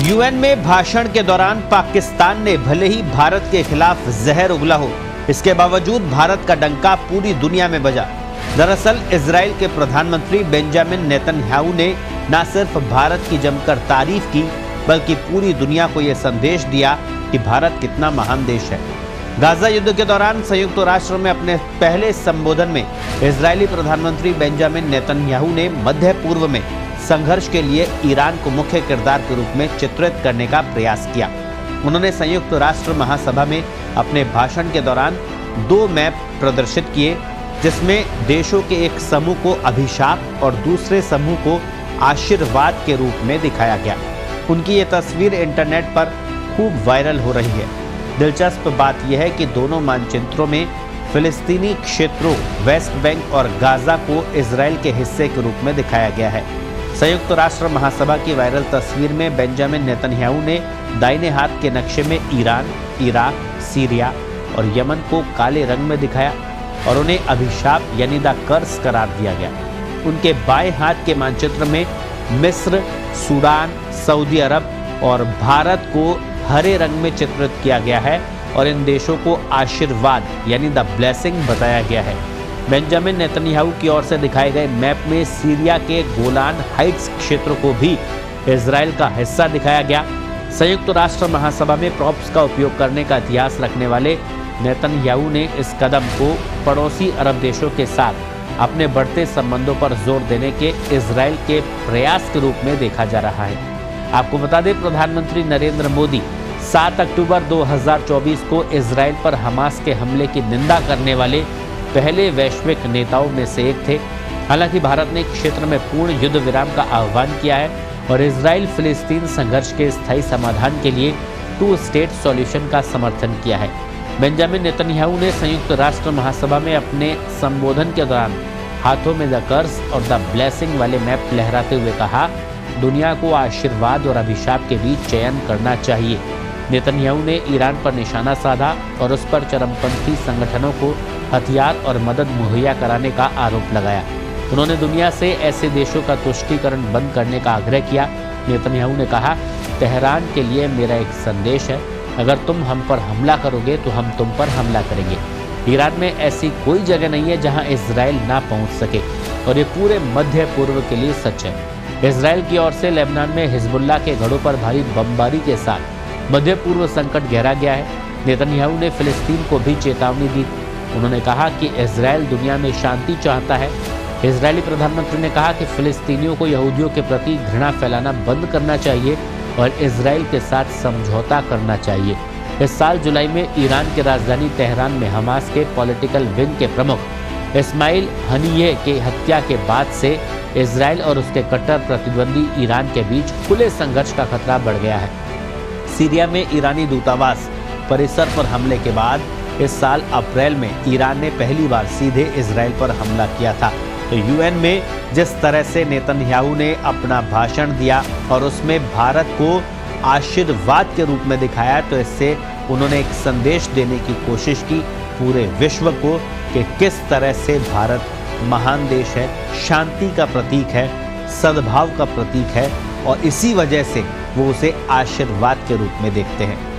UN में भाषण के दौरान पाकिस्तान ने भले ही भारत के खिलाफ जहर उगला हो, इसके बावजूद भारत का डंका पूरी दुनिया में बजा। दरअसल इजराइल के प्रधानमंत्री बेंजामिन नेतन्याहू ने न सिर्फ भारत की जमकर तारीफ की, बल्कि पूरी दुनिया को यह संदेश दिया कि भारत कितना महान देश है। गाजा युद्ध के दौरान संयुक्त राष्ट्र में अपने पहले संबोधन में इजरायली प्रधानमंत्री बेंजामिन नेतन्याहू ने मध्य पूर्व में संघर्ष के लिए ईरान को मुख्य किरदार के रूप में चित्रित करने का प्रयास किया। उन्होंने संयुक्त राष्ट्र महासभा में अपने भाषण के दौरान 2 मैप प्रदर्शित किए, जिसमें देशों के एक समूह को अभिशाप और दूसरे समूह को आशीर्वाद के रूप में दिखाया गया। उनकी ये तस्वीर इंटरनेट पर खूब वायरल हो रही है। दिलचस्प बात यह है कि दोनों मानचित्रों में फिलिस्तीनी क्षेत्रों वेस्ट बैंक और गाजा को इजराइल के हिस्से के रूप में दिखाया गया है। संयुक्त राष्ट्र महासभा की वायरल तस्वीर में बेंजामिन नेतन्याहू ने दाहिने हाथ के नक्शे में ईरान, इराक, सीरिया और यमन को काले रंग में दिखाया और उन्हें अभिशाप यानी द कर्स करार दिया गया। उनके बाएं हाथ के मानचित्र में मिस्र, सूडान, सऊदी अरब और भारत को हरे रंग में चित्रित किया गया है और इन देशों को आशीर्वाद यानी द ब्लेसिंग बताया गया है। बेंजामिन नेतन्याहू की ओर से दिखाए गए मैप में सीरिया के गोलान हाइट्स क्षेत्र को भी इजराइल का हिस्सा दिखाया गया। संयुक्त राष्ट्र महासभा में प्रॉप्स का उपयोग करने का इतिहास रखने वाले नेतन्याहू ने इस कदम को पड़ोसी अरब देशों के साथ अपने बढ़ते संबंधों पर जोर देने के इजराइल के प्रयास के रूप में देखा जा रहा है। आपको बता दें, प्रधानमंत्री नरेंद्र मोदी 7 अक्टूबर 2024 को इजराइल पर हमास के हमले की निंदा करने वाले पहले वैश्विक नेताओं में से एक थे। हालांकि भारत ने क्षेत्र में पूर्ण युद्ध विराम का आह्वान किया है और इजराइल फिलिस्तीन संघर्ष के स्थायी समाधान के लिए 2 स्टेट सॉल्यूशन का समर्थन किया है। बेंजामिन नेतन्याहू ने संयुक्त राष्ट्र महासभा में अपने संबोधन के दौरान हाथों में द कर्स और द ब्लेसिंग वाले मैप लहराते हुए कहा, दुनिया को आशीर्वाद और अभिशाप के बीच चयन करना चाहिए। नेतन्याहू ने ईरान पर निशाना साधा और उस पर चरमपंथी संगठनों को हथियार और मदद मुहैया कराने का आरोप लगाया। उन्होंने दुनिया से ऐसे देशों का तुष्टीकरण बंद करने का आग्रह किया। नेतन्याहू ने कहा, तेहरान के लिए मेरा एक संदेश है, अगर तुम हम पर हमला करोगे तो हम तुम पर हमला करेंगे। ईरान में ऐसी कोई जगह नहीं है जहां इजराइल ना पहुंच सके और ये पूरे मध्य पूर्व के लिए सच है। इजराइल की ओर से लेबनान में हिजबुल्लाह के घरों पर भारी बमबारी के साथ मध्य पूर्व संकट गहरा गया है। नेतन्याहू ने फिलिस्तीन को भी चेतावनी दी। उन्होंने कहा कि इजराइल दुनिया में शांति चाहता है। इजरायली प्रधानमंत्री ने कहा कि फिलिस्तीनियों को यहूदियों के प्रति घृणा फैलाना बंद करना चाहिए और इजराइल के साथ समझौता करना चाहिए। इस साल जुलाई में ईरान की राजधानी तेहरान में हमास के पॉलिटिकल विंग के प्रमुख इस्माइल हनीये के हत्या के बाद से इजराइल और उसके कट्टर प्रतिद्वंदी ईरान के बीच खुले संघर्ष का खतरा बढ़ गया है। सीरिया में ईरानी दूतावास परिसर पर हमले के बाद इस साल अप्रैल में ईरान ने पहली बार सीधे इजराइल पर हमला किया था। तो यूएन में जिस तरह से नेतन्याहू ने अपना भाषण दिया और उसमें भारत को आशीर्वाद के रूप में दिखाया, तो इससे उन्होंने एक संदेश देने की कोशिश की पूरे विश्व को कि किस तरह से भारत महान देश है, शांति का प्रतीक है, सद्भाव का प्रतीक है और इसी वजह से वो उसे आशीर्वाद के रूप में देखते हैं।